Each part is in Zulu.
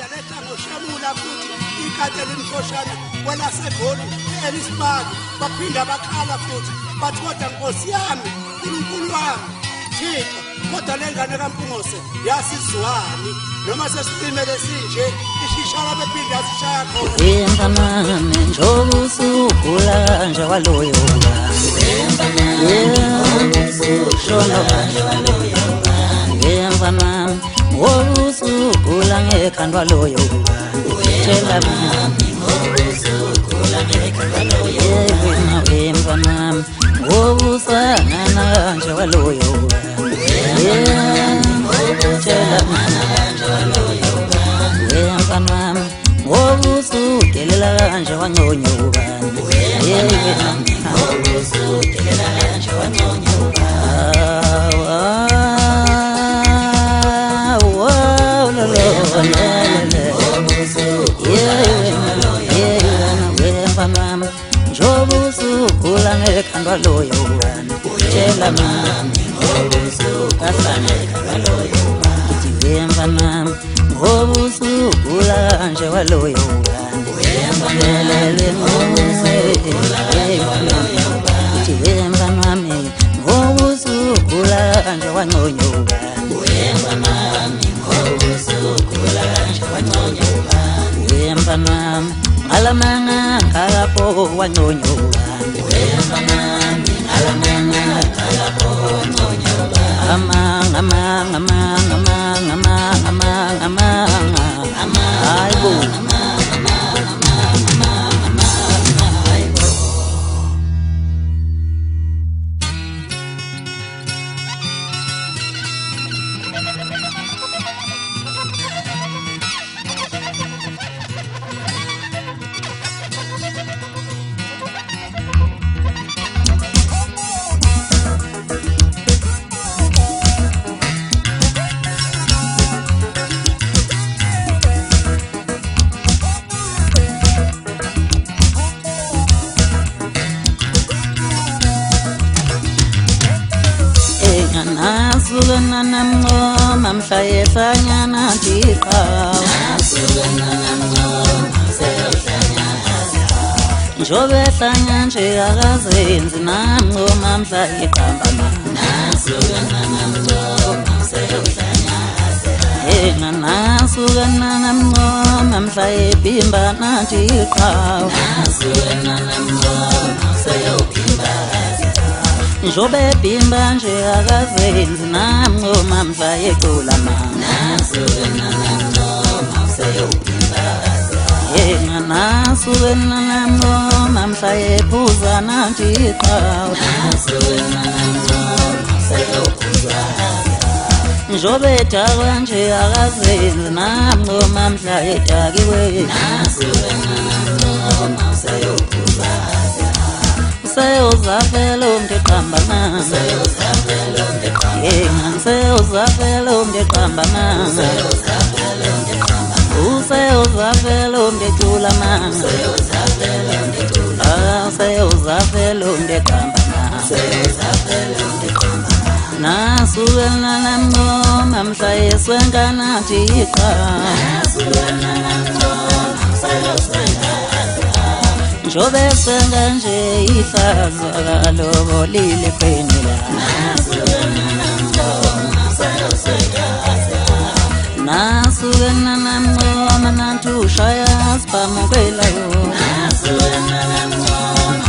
laphinda letha ngoshamula futhi ikate limkhoshana kwelaseGoli eLispark baphinda bakhala futhi bathi kodwa Nkosi yami uNkulunkulu wami Thixo kodwa lengane kaMpungose yasizwani noma sesipimele sinje ishishara bephinda yasishaya khona Yembanami njobusukula kanje waloyo Yembanami ngobusukula ngekhandwa loyo Tshela mami ngobusukula ngekhandwa loyo Yembanami ngobusangana kanje waloyo Tshela mami Yembanami ngobusukelela kanje wangonyuka ngobusukelela kanje wangonyuka njobusukula ngekhandwa loyo tshela mami ngobusukula ngekhandwa loyo Yembanami ngobusukula kanje waloyo Yembanami ngobusukula kanje wangonyuka Yembanami ngalamanga kalapho wangonyuka Hayibo Nasukana namngoma mhlayehlanyana Thixo Nasukana namngoma mhlayehlanyana Njobe hlanya nje akazenzi namngoma mhlayeqamba Nasukana namngoma mhlayehlanyana Nasukana namngoma mhlayebhimba Thixo Nasukana namngoma mhlayephimba Njobe bhimba nje akazenzi namngoma mhlayecula Nasukana namngoma mhlayobhimba Nasukana namngoma mhlayephuza Thixo Nasukana namngoma mhlayophuza Njobe dakwa nje akazenzi namngoma mhlayedakiwe Nasukana namngoma mhlayophuza Useyozafela umnteqamba Useyozafela umnteqamba Useyozafela umntecula Useyozafela umnteqamba Nasukana namngoma mhlayeswenkana Thixo Nasukana namngoma mhlayeswenkana Njobe senga nje ihlazo kalobolile phenela Nasukana namngoma Nasukana namngoma nantushaya sipamukela Nasukana namngoma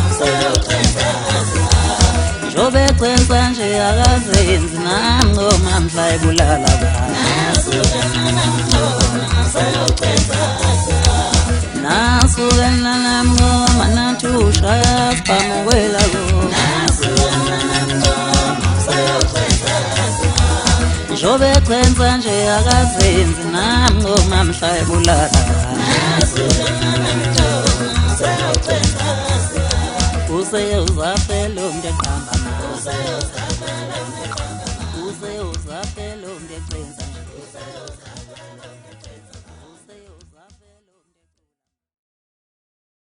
Njobe cenza nje akazenzi namngoma mhlayebulala Nasukana namngoma Nasukana namngoma nantushaya sipamukela Nasukana namngoma Njobe cenza nje akazenzi namngoma mhlayebulala Nasukana namngoma Useyozafela umnteqamba Useyozafela umntecenza